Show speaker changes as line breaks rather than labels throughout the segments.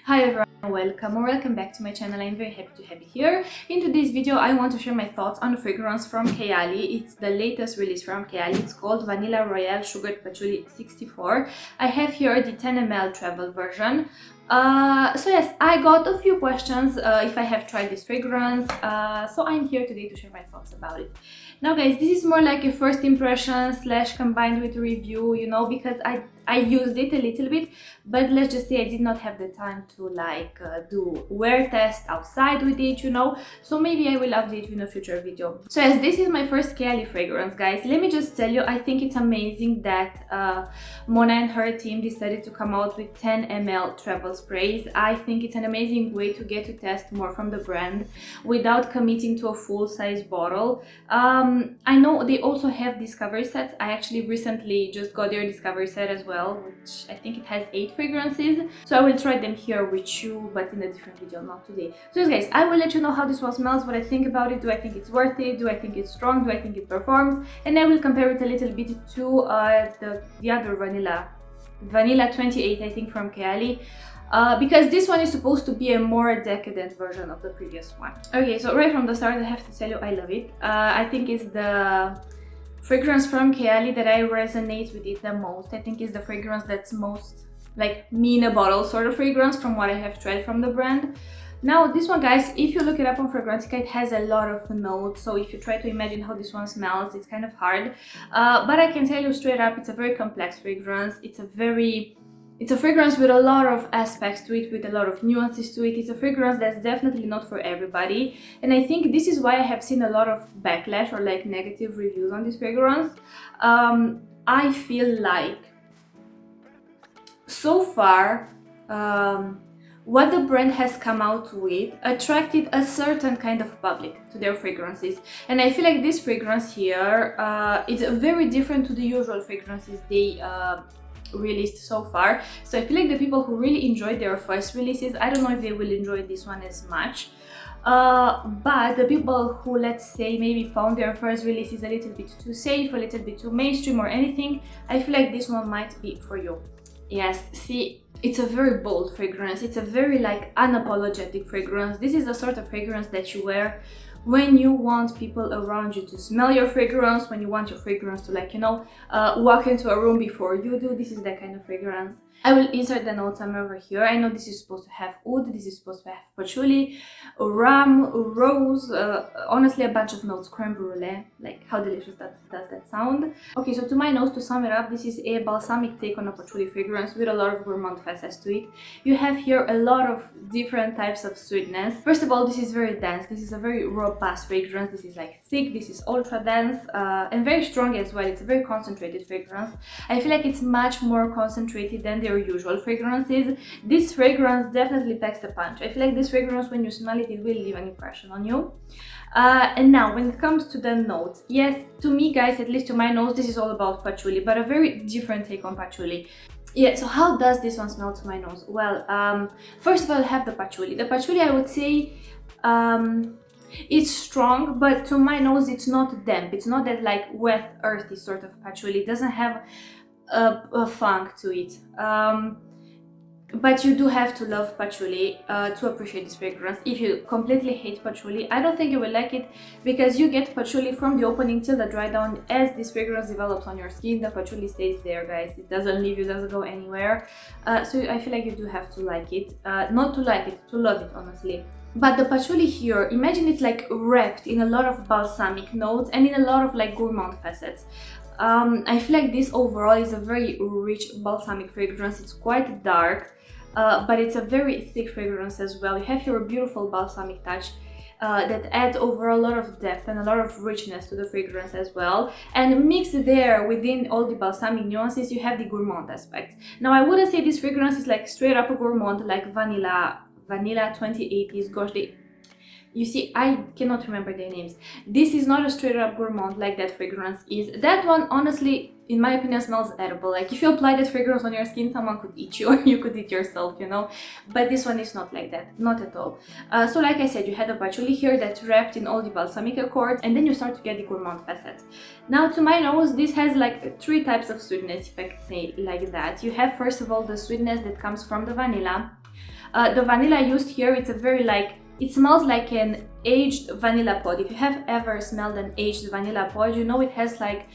Hi everyone, welcome back to my channel. I'm very happy to have you here. In today's video I want to share my thoughts on a fragrance from Kayali. It's the latest release from Kayali. It's called Vanilla Royale Sugared Patchouli 64. I have here the 10 ml travel version. So yes, I got a few questions if I have tried this fragrance, so I'm here today to share my thoughts about it. Now guys, this is more like a first impression slash combined with a review, you know, because I used it a little bit, but let's just say I did not have the time to do wear test outside with it, you know, so maybe I will update you in a future video. So yes, this is my first Kayali fragrance, guys. Let me just tell you, I think it's amazing that Mona and her team decided to come out with 10 ml travel sprays. I think it's an amazing way to get to test more from the brand without committing to a full-size bottle. I know they also have discovery sets. I actually recently just got their discovery set as well, which I think it has 8 fragrances, so I will try them here with you, but in a different video, not today. So yes guys, I will let you know how this one smells, what I think about it. Do I think it's worth it? Do I think it's strong? Do I think it performs? And I will compare it a little bit to the other vanilla 28, I think, from Kayali. Because this one is supposed to be a more decadent version of the previous one. Okay, so right from the start I have to tell you I love it. I think it's the fragrance from Kayali that I resonate with it the most. I think it's the fragrance that's most like me in a bottle sort of fragrance from what I have tried from the brand. Now this one, guys, if you look it up on Fragrantica, it has a lot of notes, so if you try to imagine how this one smells, it's kind of hard. But I can tell you straight up, it's a very complex fragrance. It's a fragrance with a lot of aspects to it, with a lot of nuances to it. It's a fragrance that's definitely not for everybody. And I think this is why I have seen a lot of backlash or like negative reviews on this fragrance. I feel like so far what the brand has come out with attracted a certain kind of public to their fragrances. And I feel like this fragrance here is very different to the usual fragrances they released so far. So I feel like the people who really enjoyed their first releases, I don't know if they will enjoy this one as much, but the people who, let's say, maybe found their first releases a little bit too safe, a little bit too mainstream or anything, I feel like this one might be for you. Yes, see, it's a very bold fragrance. It's a very like unapologetic fragrance. This is the sort of fragrance that you wear when you want people around you to smell your fragrance, when you want your fragrance to, like, you know, walk into a room before you do. This is that kind of fragrance. I will insert the notes somewhere over here. I know this is supposed to have oud, this is supposed to have patchouli, rum, rose, honestly a bunch of notes, creme brulee. Like, how delicious does that sound? Okay, so to my nose, to sum it up, this is a balsamic take on a patchouli fragrance with a lot of gourmand facets to it. You have here a lot of different types of sweetness. First of all, this is very dense. This is a very robust fragrance. This is like thick, this is ultra dense, and very strong as well. It's a very concentrated fragrance. I feel like it's much more concentrated than their usual fragrances. This fragrance definitely packs a punch. I feel like this fragrance, when you smell it, it will leave an impression on you. And now when it comes to the notes, yes, to me guys, at least to my nose, this is all about patchouli, but a very different take on patchouli. Yeah, so how does this one smell to my nose? Well, first of all, I have the patchouli. The patchouli, I would say, it's strong, but to my nose it's not damp. It's not that like wet, earthy sort of patchouli. It doesn't have a funk to it. But you do have to love patchouli to appreciate this fragrance. If you completely hate patchouli, I don't think you will like it, because you get patchouli from the opening till the dry down. As this fragrance develops on your skin, the patchouli stays there, guys. It doesn't leave you, doesn't go anywhere. So I feel like you do have to like it. Not to like it, to love it, honestly. But the patchouli here, imagine it's like wrapped in a lot of balsamic notes and in a lot of like gourmand facets. I feel like this overall is a very rich balsamic fragrance. It's quite dark, but it's a very thick fragrance as well. You have here a beautiful balsamic touch that adds over a lot of depth and a lot of richness to the fragrance as well. And mixed there within all the balsamic nuances, you have the gourmand aspect. Now, I wouldn't say this fragrance is like straight up a gourmand like Vanilla 2080s. Gosh, you see, I cannot remember their names. This is not a straight up gourmand like that fragrance is. That one, honestly, in my opinion, smells edible. Like, if you apply that fragrance on your skin, someone could eat you, or you could eat yourself, you know. But this one is not like that, not at all. So like I said, you had a patchouli here that's wrapped in all the balsamic accords, and then you start to get the gourmand facets. Now, to my nose, this has like 3 types of sweetness, if I could say like that. You have, first of all, the sweetness that comes from the vanilla. The vanilla used here, it's a very like, it smells like an aged vanilla pod. If you have ever smelled an aged vanilla pod, you know it has like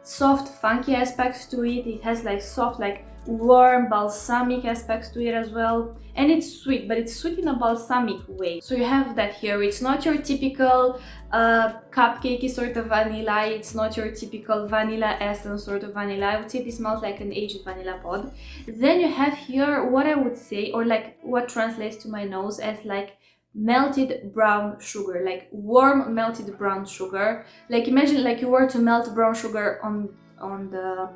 soft funky aspects to it. It has like soft like warm balsamic aspects to it as well, and it's sweet, but it's sweet in a balsamic way. So you have that here. It's not your typical cupcakey sort of vanilla, it's not your typical vanilla essence sort of vanilla. I would say this smells like an aged vanilla pod. Then you have here what I would say, or like what translates to my nose as like melted brown sugar, like warm melted brown sugar. Like imagine like you were to melt brown sugar on the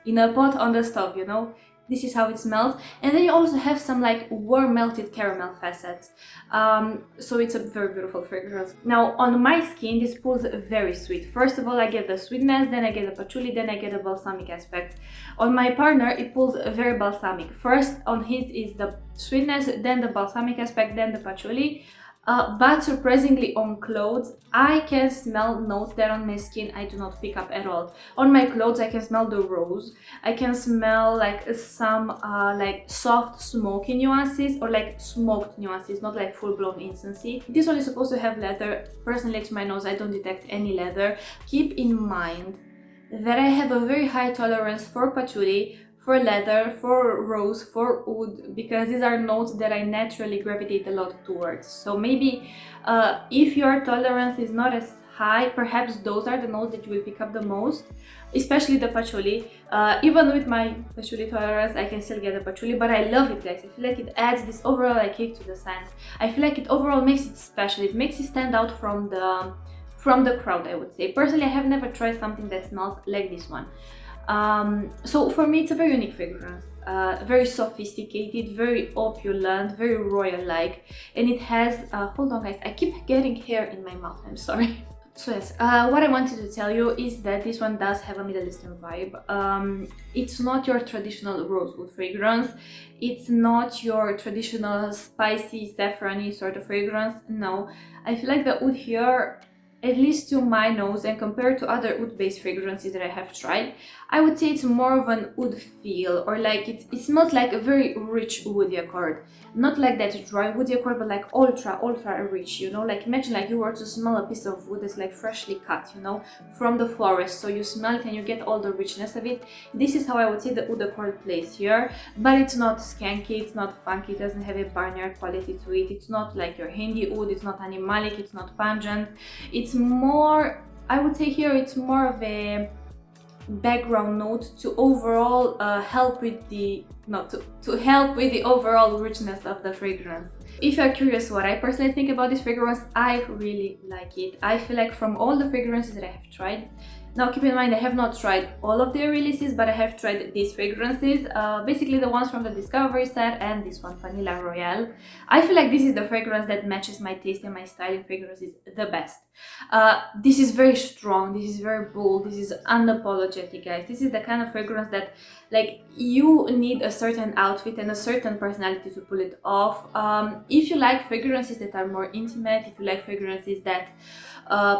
in a pot on the stove, you know, this is how it smells. And then you also have some like warm melted caramel facets, so it's a very beautiful fragrance. Now on my skin this pulls very sweet. First of all I get the sweetness, then I get the patchouli, then I get the balsamic aspect. On my partner it pulls very balsamic. First on his is the sweetness, then the balsamic aspect, then the patchouli. But surprisingly on clothes I can smell notes that on my skin I do not pick up at all. On my clothes I can smell the rose, I can smell like some like soft smoky nuances, or like smoked nuances, not like full-blown incensey. This one is supposed to have leather. Personally to my nose I don't detect any leather. Keep in mind that I have a very high tolerance for patchouli, for leather, for rose, for oud, because these are notes that I naturally gravitate a lot towards. So maybe if your tolerance is not as high, perhaps those are the notes that you will pick up the most, especially the patchouli. Even with my patchouli tolerance I can still get the patchouli, but I love it guys. I feel like it adds this overall like kick to the scent. I feel like it overall makes it special, it makes it stand out from the crowd, I would say. Personally I have never tried something that smells like this one. So for me it's a very unique fragrance, very sophisticated, very opulent, very royal-like, and it has hold on guys, I keep getting hair in my mouth, I'm sorry. So yes, what I wanted to tell you is that this one does have a Middle Eastern vibe. It's not your traditional rosewood fragrance, it's not your traditional spicy saffrony sort of fragrance. No, I feel like the oud here, at least to my nose and compared to other oud-based fragrances that I have tried, I would say it's more of an oud feel, or like it smells like a very rich woody accord. Not like that dry woody accord, but like ultra rich, you know, like imagine like you were to smell a piece of wood that's like freshly cut, you know, from the forest. So you smell it and you get all the richness of it. This is how I would say the oud accord plays here, but it's not skanky, it's not funky, it doesn't have a barnyard quality to it. It's not like your Hindi oud, it's not animalic, it's not pungent. It's more, I would say here, it's more of a background note to overall help with the help with the overall richness of the fragrance. If you're curious what I personally think about this fragrance, I really like it. I feel like from all the fragrances that I have tried, now keep in mind I have not tried all of their releases, but I have tried these fragrances, basically the ones from the Discovery set and this one, Vanilla Royale. I feel like this is the fragrance that matches my taste and my style in fragrances the best. This is very strong, this is very bold, this is unapologetic guys. This is the kind of fragrance that like you need a certain outfit and a certain personality to pull it off. If you like fragrances that are more intimate, if you like fragrances that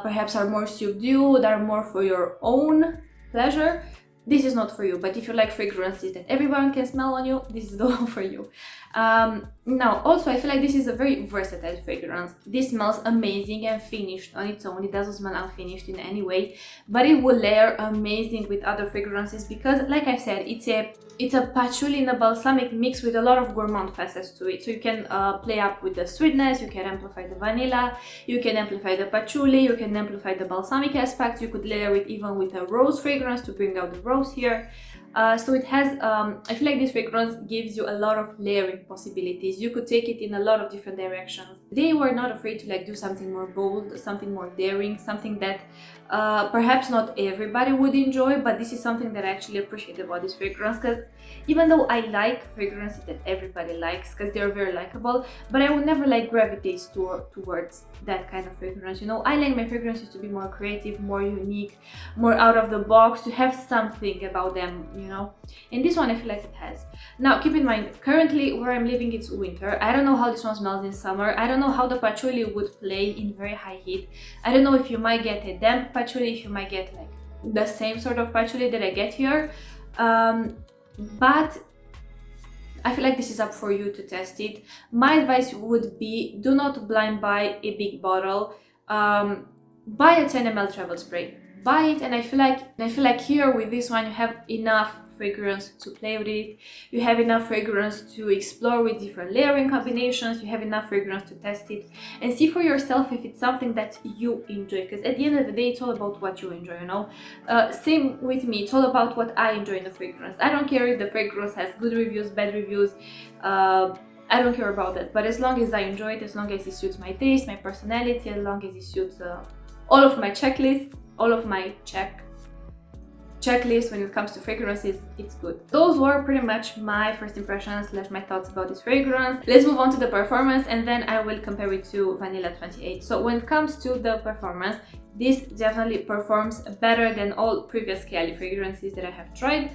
perhaps are more subdued, are more for your own pleasure, this is not for you. But if you like fragrances that everyone can smell on you, this is the one for you. Now also I feel like this is a very versatile fragrance. This smells amazing and finished on its own, it doesn't smell unfinished in any way, but it will layer amazing with other fragrances because like I said, it's a patchouli and a balsamic mix with a lot of gourmand facets to it. So you can play up with the sweetness, you can amplify the vanilla, you can amplify the patchouli, you can amplify the balsamic aspect, you could layer it even with a rose fragrance to bring out the rose here. So it has, I feel like this fragrance gives you a lot of layering possibilities. You could take it in a lot of different directions. They were not afraid to like do something more bold, something more daring, something that perhaps not everybody would enjoy, but this is something that I actually appreciate about this fragrance, because even though I like fragrances that everybody likes because they're very likable, but I would never like gravitate towards that kind of fragrance, you know. I like my fragrances to be more creative, more unique, more out of the box, to have something about them, you know, and this one I feel like it has. Now keep in mind, currently where I'm living it's winter. I don't know how this one smells in summer. I don't know how the patchouli would play in very high heat. I don't know if you might get a damp patchouli, if you might get like the same sort of patchouli that I get here, but I feel like this is up for you to test it. My advice would be, do not blind buy a big bottle. Buy a 10 ml travel spray. Buy it, and I feel like here with this one you have enough fragrance to play with it. You have enough fragrance to explore with different layering combinations. You have enough fragrance to test it and see for yourself if it's something that you enjoy, because at the end of the day it's all about what you enjoy, you know. Same with me, it's all about what I enjoy in the fragrance. I don't care if the fragrance has good reviews, bad reviews, I don't care about that, but as long as I enjoy it, as long as it suits my taste, my personality, as long as it suits all of my checklists, all of my checklist when it comes to fragrances, it's good. Those were pretty much my first impressions / my thoughts about this fragrance. Let's move on to the performance, and then I will compare it to Vanilla 28. So when it comes to the performance, this definitely performs better than all previous Kayali fragrances that I have tried.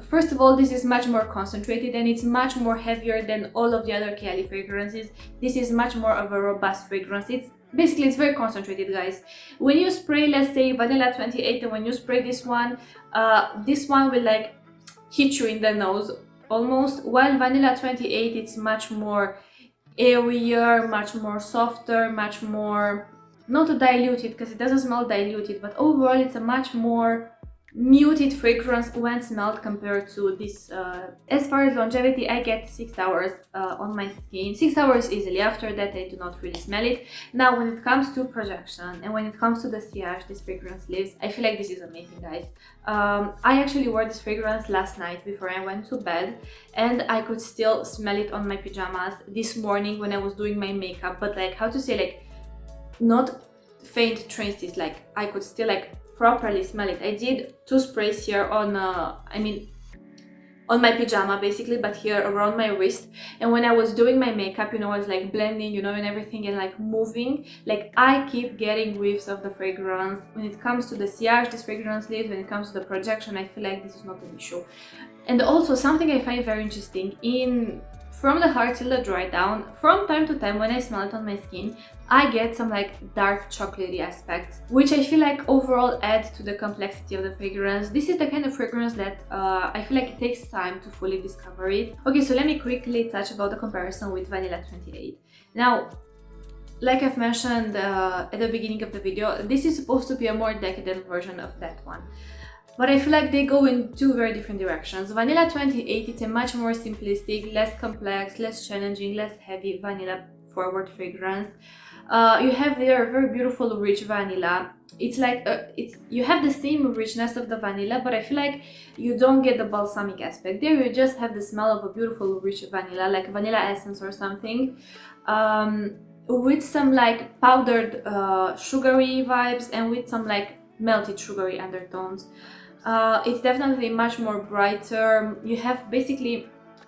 First of all, this is much more concentrated and it's much more heavier than all of the other Kayali fragrances. This is much more of a robust fragrance. It's very concentrated, guys. When you spray, let's say Vanilla 28, and when you spray this one will like hit you in the nose almost, while Vanilla 28, it's much more airier, much more softer, much more, not diluted because it doesn't smell diluted, but overall it's a much more muted fragrance when smelled compared to this. As far as longevity, I get 6 hours on my skin, 6 hours easily. After that I do not really smell it. Now when it comes to projection and when it comes to the sillage this fragrance leaves, I feel like this is amazing, guys. I actually wore this fragrance last night before I went to bed, and I could still smell it on my pajamas this morning when I was doing my makeup, but like, how to say, like, not faint traces, like I could still like properly smell it. I did 2 sprays here on on my pajama basically, but here around my wrist, and when I was doing my makeup, you know, I was like blending, you know, and everything, and like moving, like I keep getting whiffs of the fragrance. When it comes to the sillage this fragrance leaves, when it comes to the projection, I feel like this is not an issue. And also something I find very interesting, from the heart till the dry down, from time to time when I smell it on my skin, I get some like dark chocolatey aspects, which I feel like overall add to the complexity of the fragrance. This is the kind of fragrance that I feel like it takes time to fully discover it. Okay, so let me quickly touch about the comparison with Vanilla 28. Now, like I've mentioned at the beginning of the video, this is supposed to be a more decadent version of that one. But I feel like they go in 2 very different directions. Vanilla 28, it's a much more simplistic, less complex, less challenging, less heavy vanilla forward fragrance. You have there very beautiful rich vanilla. It's like you have the same richness of the vanilla, but I feel like you don't get the balsamic aspect. There you just have the smell of a beautiful rich vanilla, like vanilla essence or something, with some like powdered sugary vibes and with some like melted sugary undertones. It's definitely much more brighter. You have basically,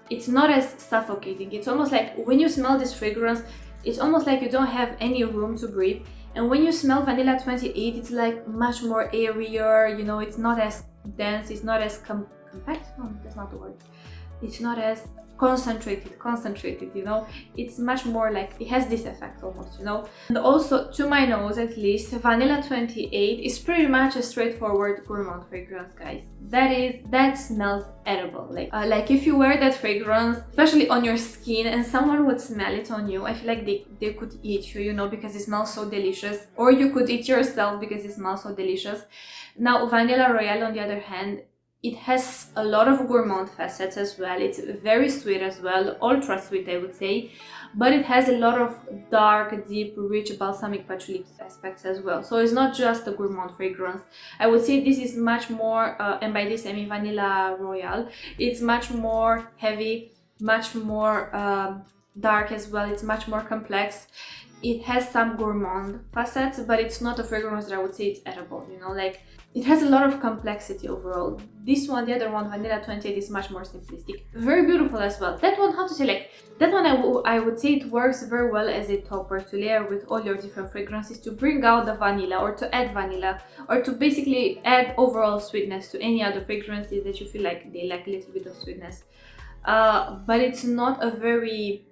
it's not as suffocating. It's almost like when you smell this fragrance, it's almost like you don't have any room to breathe. And when you smell Vanilla 28, it's like much more airier, you know, it's not as dense, it's not as compact, no, that's not the word. It's not as concentrated, you know, it's much more like, it has this effect almost, you know. And also, to my nose at least, Vanilla 28 is pretty much a straightforward gourmand fragrance, guys. That smells edible. Like if you wear that fragrance, especially on your skin, and someone would smell it on you, I feel like they could eat you, you know, because it smells so delicious. Or you could eat yourself because it smells so delicious. Now, Vanilla Royale, on the other hand, it has a lot of gourmand facets as well. It's very sweet as well, ultra sweet I would say, but it has a lot of dark, deep, rich balsamic patchouli aspects as well. So it's not just a gourmand fragrance. I would say this is much more, and by this I mean Vanilla Royale, it's much more heavy, much more dark as well. It's much more complex. It has some gourmand facets, but it's not a fragrance that I would say it's edible, you know, like it has a lot of complexity overall. This one, the other one, Vanilla 28, is much more simplistic. Very beautiful as well. That one, how to say, like, that one I would say it works very well as a topper to layer with all your different fragrances, to bring out the vanilla or to add vanilla or to basically add overall sweetness to any other fragrances that you feel like they lack a little bit of sweetness. But it's not a very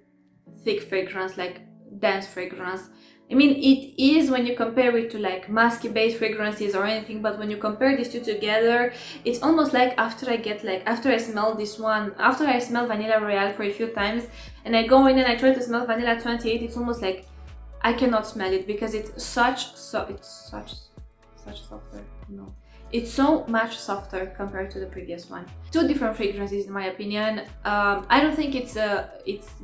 thick fragrance, like dense fragrance. I mean, it is when you compare it to like musky based fragrances or anything, but when you compare these two together, it's almost like after I smell this one, after I smell Vanilla Royale for a few times and I go in and I try to smell Vanilla 28, it's almost like I cannot smell it because it's such softer. No, it's so much softer compared to the previous one. Two different fragrances in my opinion. I don't think it's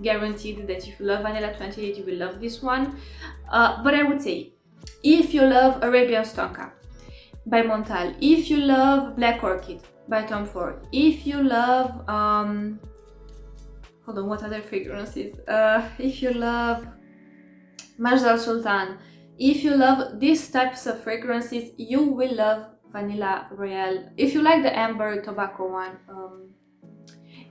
guaranteed that if you love Vanilla 28 you will love this one, but I would say if you love Arabians Tonka by Montale, if you love Black Orchid by Tom Ford, if you love hold on, what other fragrances, if you love Marzal Sultan, if you love these types of fragrances, you will love Vanilla Royale. If you like the amber tobacco one,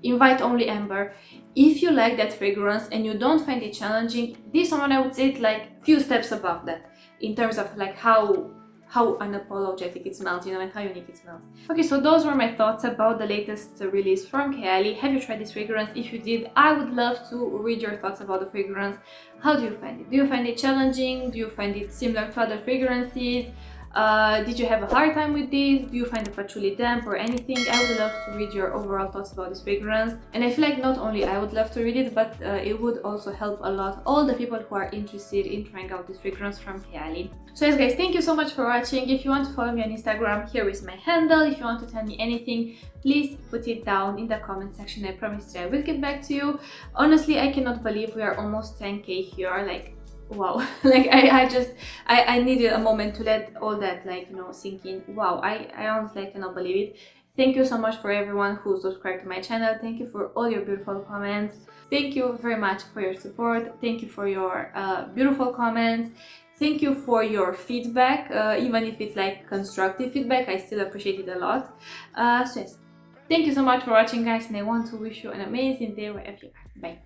invite only amber. If you like that fragrance and you don't find it challenging, this one I would say it's like few steps above that in terms of like how unapologetic it smells, you know, and how unique it smells. Okay, so those were my thoughts about the latest release from Kayali. Have you tried this fragrance? If you did, I would love to read your thoughts about the fragrance. How do you find it? Do you find it challenging? Do you find it similar to other fragrances? Did you have a hard time with this? Do you find the patchouli damp or anything? I would love to read your overall thoughts about this fragrance. And I feel like not only I would love to read it, but it would also help a lot all the people who are interested in trying out this fragrance from Kayali. So yes guys, thank you so much for watching. If you want to follow me on Instagram, here is my handle. If you want to tell me anything, please put it down in the comment section. I promise that I will get back to you. Honestly, I cannot believe we are almost 10k here. Like, wow. Like I needed a moment to let all that, like, you know, sink in. Wow, I honestly cannot believe it. Thank you so much for everyone who subscribed to my channel. Thank you for all your beautiful comments. Thank you very much for your support. Thank you for your beautiful comments. Thank you for your feedback, even if it's like constructive feedback, I still appreciate it a lot. So yes, thank you so much for watching guys, and I want to wish you an amazing day wherever you are. Bye.